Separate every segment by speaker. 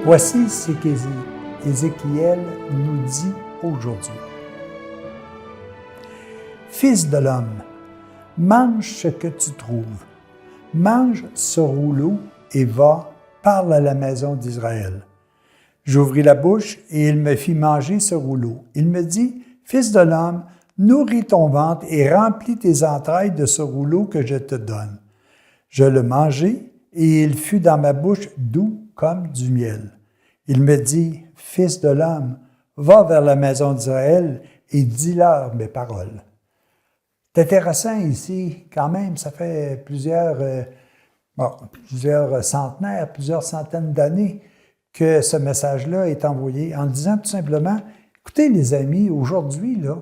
Speaker 1: Voici ce qu'Ézéchiel nous dit aujourd'hui. Fils de l'homme, mange ce que tu trouves, mange ce rouleau et va, parle à la maison d'Israël. J'ouvris la bouche et il me fit manger ce rouleau. Il me dit, Fils de l'homme, nourris ton ventre et remplis tes entrailles de ce rouleau que je te donne. Je le mangeai et il fut dans ma bouche doux comme du miel. Il me dit, Fils de l'homme, va vers la maison d'Israël et dis-leur mes paroles. C'est intéressant ici, quand même, ça fait plusieurs centenaires, plusieurs centaines d'années que ce message-là est envoyé en disant tout simplement, écoutez les amis, aujourd'hui, là,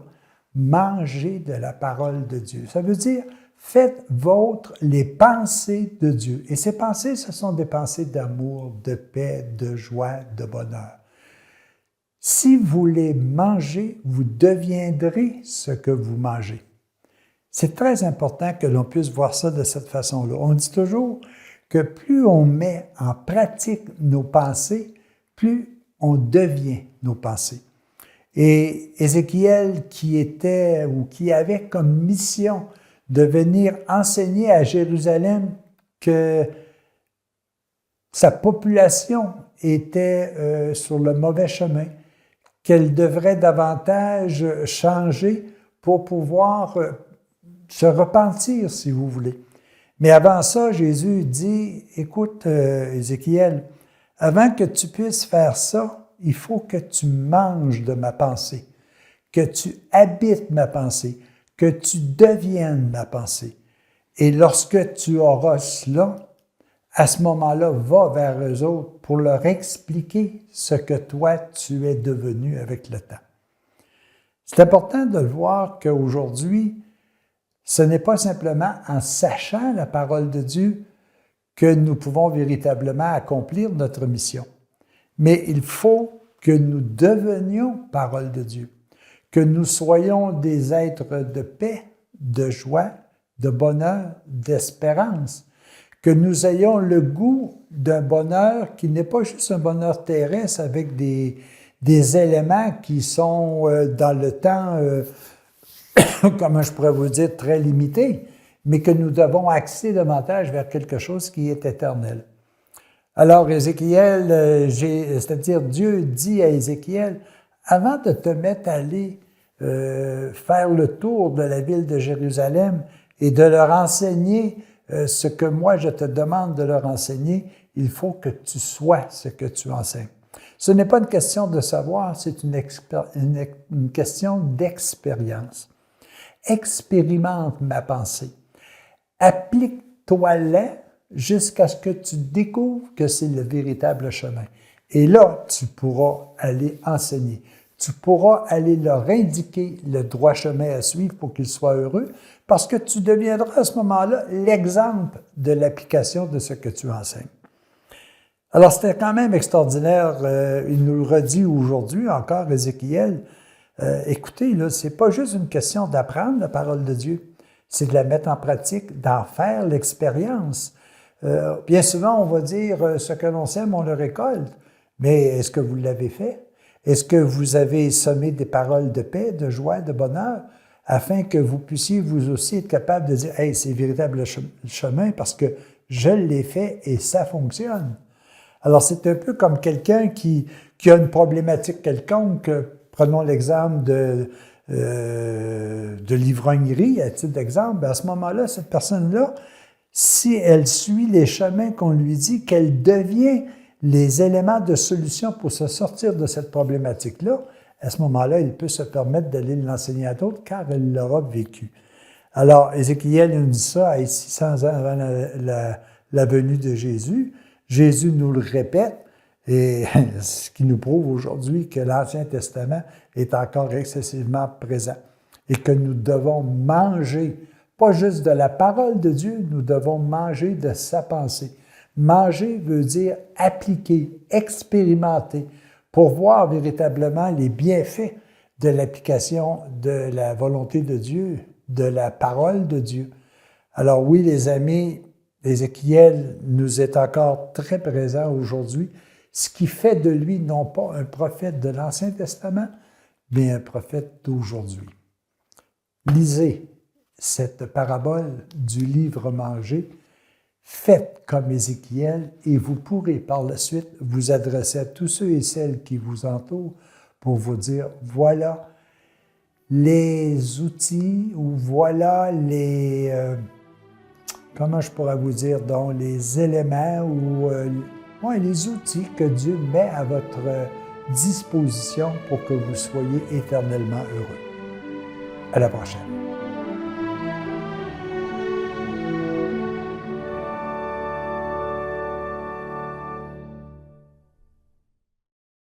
Speaker 1: mangez de la parole de Dieu. Ça veut dire, faites vôtres les pensées de Dieu. Et ces pensées, ce sont des pensées d'amour, de paix, de joie, de bonheur. Si vous les mangez, vous deviendrez ce que vous mangez. C'est très important que l'on puisse voir ça de cette façon-là. On dit toujours que plus on met en pratique nos pensées, plus on devient nos pensées. Et Ézéchiel, qui avait comme mission de venir enseigner à Jérusalem que sa population était sur le mauvais chemin, qu'elle devrait davantage changer pour pouvoir se repentir, si vous voulez. Mais avant ça, Jésus dit, écoute, Ézéchiel, avant que tu puisses faire ça, il faut que tu manges de ma pensée, que tu habites ma pensée, que tu deviennes ma pensée. Et lorsque tu auras cela, à ce moment-là, va vers eux autres pour leur expliquer ce que toi, tu es devenu avec le temps. C'est important de le voir qu'aujourd'hui, ce n'est pas simplement en sachant la parole de Dieu que nous pouvons véritablement accomplir notre mission. Mais il faut que nous devenions parole de Dieu, que nous soyons des êtres de paix, de joie, de bonheur, d'espérance, que nous ayons le goût d'un bonheur qui n'est pas juste un bonheur terrestre avec des éléments qui sont dans le temps, comment je pourrais vous dire, très limités, mais que nous devons axer davantage vers quelque chose qui est éternel. Alors, Ézéchiel, c'est-à-dire Dieu dit à Ézéchiel, avant de te mettre à aller faire le tour de la ville de Jérusalem et de leur enseigner ce que moi je te demande de leur enseigner, il faut que tu sois ce que tu enseignes. Ce n'est pas une question de savoir, c'est une question d'expérience. Expérimente ma pensée. Applique-toi-la jusqu'à ce que tu découvres que c'est le véritable chemin. Et là, tu pourras aller enseigner. Tu pourras aller leur indiquer le droit chemin à suivre pour qu'ils soient heureux, parce que tu deviendras à ce moment-là l'exemple de l'application de ce que tu enseignes. Alors, c'était quand même extraordinaire. Il nous le redit aujourd'hui encore, Ézéchiel. Écoutez, là, c'est pas juste une question d'apprendre la parole de Dieu, c'est de la mettre en pratique, d'en faire l'expérience. Bien souvent, on va dire ce que l'on sème, on le récolte. Mais est-ce que vous l'avez fait? Est-ce que vous avez semé des paroles de paix, de joie, de bonheur, afin que vous puissiez vous aussi être capable de dire « Hey, c'est véritable le chemin parce que je l'ai fait et ça fonctionne. » Alors, c'est un peu comme quelqu'un qui a une problématique quelconque. Prenons l'exemple de l'ivrognerie, à titre d'exemple. À ce moment-là, cette personne-là, si elle suit les chemins qu'on lui dit, qu'elle devient les éléments de solution pour se sortir de cette problématique-là, à ce moment-là, il peut se permettre d'aller l'enseigner à d'autres car elle l'aura vécu. Alors, Ézéchiel nous dit ça à 600 ans avant la venue de Jésus. Jésus nous le répète, et ce qui nous prouve aujourd'hui que l'Ancien Testament est encore excessivement présent et que nous devons manger, pas juste de la parole de Dieu, nous devons manger de sa pensée. Manger veut dire appliquer, expérimenter, pour voir véritablement les bienfaits de l'application de la volonté de Dieu, de la parole de Dieu. Alors oui, les amis, Ézéchiel nous est encore très présent aujourd'hui. ce qui fait de lui non pas un prophète de l'Ancien Testament, mais un prophète d'aujourd'hui. Lisez cette parabole du livre mangé, faites comme Ézéchiel et vous pourrez par la suite vous adresser à tous ceux et celles qui vous entourent pour vous dire, voilà les outils ou voilà les, comment je pourrais vous dire, donc les éléments ou les outils que Dieu met à votre disposition pour que vous soyez éternellement heureux. À la prochaine.